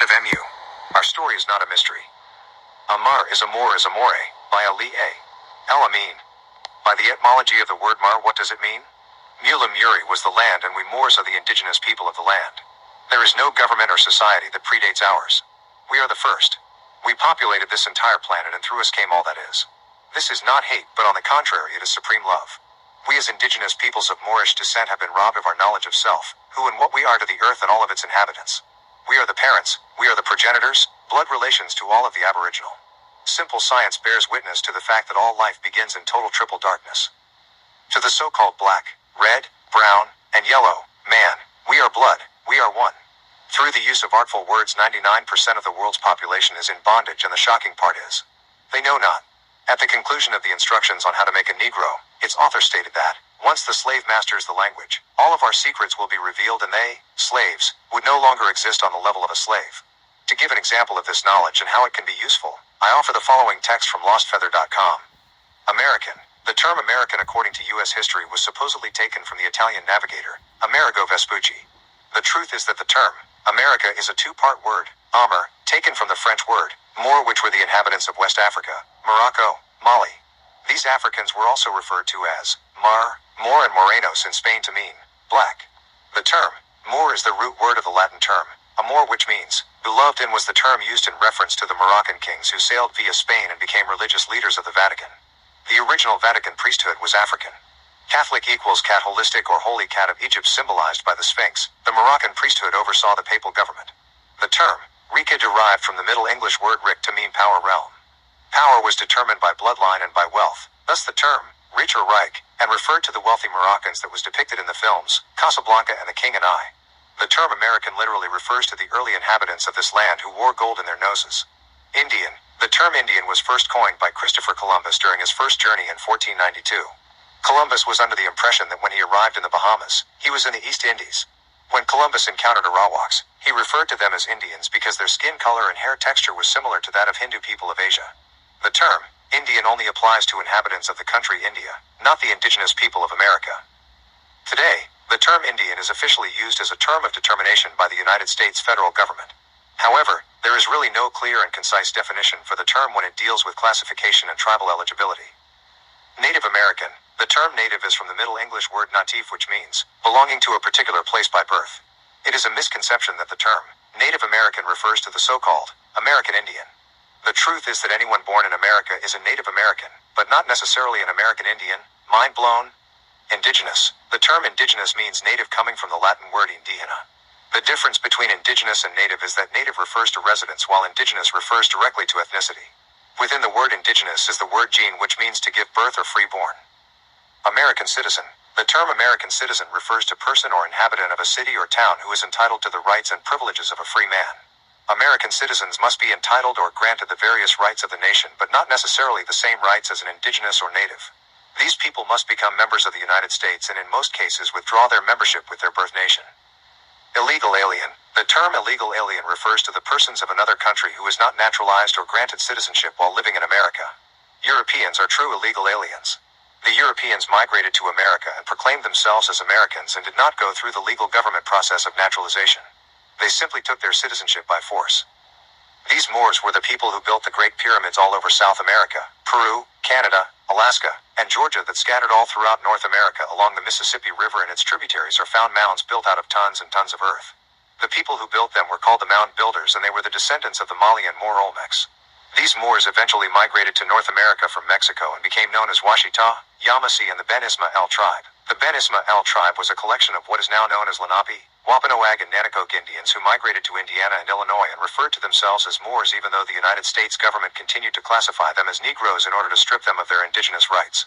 of Mu. Our story is not a mystery. Amar is Amor is Amore, by Ali A. El-Amin. By the etymology of the word Mar, what does it mean? Mu Lemuri was the land and we Moors are the indigenous people of the land. There is no government or society that predates ours. We are the first. We populated this entire planet and through us came all that is. This is not hate, but on the contrary it is supreme love. We as indigenous peoples of Moorish descent have been robbed of our knowledge of self, who and what we are to the earth and all of its inhabitants. We are the parents, we are the progenitors, blood relations to all of the aboriginal. Simple science bears witness to the fact that all life begins in total triple darkness. To the so-called black, red, brown, and yellow, man, we are blood, we are one. Through the use of artful words 99% of the world's population is in bondage and the shocking part is, they know not. At the conclusion of the instructions on how to make a Negro, its author stated that, once the slave masters the language, all of our secrets will be revealed and they, slaves, would no longer exist on the level of a slave. To give an example of this knowledge and how it can be useful, I offer the following text from lostfeather.com. American. The term American according to U.S. history was supposedly taken from the Italian navigator, Amerigo Vespucci. The truth is that the term, America is a two-part word, Amer, taken from the French word, Moor, which were the inhabitants of West Africa, Morocco, Mali. These Africans were also referred to as Mar, Moor and Morenos in Spain to mean black. The term Moor is the root word of the Latin term Amor, which means beloved, and was the term used in reference to the Moroccan kings who sailed via Spain and became religious leaders of the Vatican. The original Vatican priesthood was African. Catholic equals cat, holistic or holy cat of Egypt symbolized by the Sphinx. The Moroccan priesthood oversaw the papal government. The term Rika derived from the Middle English word rik to mean power realm. Power was determined by bloodline and by wealth, thus the term rich or reich, and referred to the wealthy Moroccans that was depicted in the films Casablanca and The King and I. The term American literally refers to the early inhabitants of this land who wore gold in their noses. Indian. The term Indian was first coined by Christopher Columbus during his first journey in 1492. Columbus was under the impression that when he arrived in the Bahamas, he was in the East Indies. When Columbus encountered Arawaks, he referred to them as Indians because their skin color and hair texture was similar to that of Hindu people of Asia. The term Indian only applies to inhabitants of the country India, not the indigenous people of America. Today, the term Indian is officially used as a term of determination by the United States federal government. However, there is really no clear and concise definition for the term when it deals with classification and tribal eligibility. Native American. The term native is from the Middle English word natif, which means belonging to a particular place by birth. It is a misconception that the term Native American refers to the so-called American Indian. The truth is that anyone born in America is a Native American, but not necessarily an American Indian. Mind blown? Indigenous. The term indigenous means native, coming from the Latin word indigena. The difference between indigenous and native is that native refers to residence while indigenous refers directly to ethnicity. Within the word indigenous is the word gene, which means to give birth or freeborn. American citizen. The term American citizen refers to person or inhabitant of a city or town who is entitled to the rights and privileges of a free man. American citizens must be entitled or granted the various rights of the nation, but not necessarily the same rights as an indigenous or native. These people must become members of the United States and in most cases withdraw their membership with their birth nation. Illegal alien. The term illegal alien refers to the persons of another country who is not naturalized or granted citizenship while living in America. Europeans are true illegal aliens. The Europeans migrated to America and proclaimed themselves as Americans and did not go through the legal government process of naturalization. They simply took their citizenship by force. These Moors were the people who built the Great Pyramids all over South America, Peru, Canada, Alaska, and Georgia that scattered all throughout North America along the Mississippi River and its tributaries are found mounds built out of tons and tons of earth. The people who built them were called the mound builders, and they were the descendants of the Mali and Moor Olmecs. These Moors eventually migrated to North America from Mexico and became known as Washita, Yamasee, and the Ben Ismael tribe. The Ben Ismael tribe was a collection of what is now known as Lenape, Wampanoag, and Nanticoke Indians who migrated to Indiana and Illinois and referred to themselves as Moors, even though the United States government continued to classify them as Negroes in order to strip them of their indigenous rights.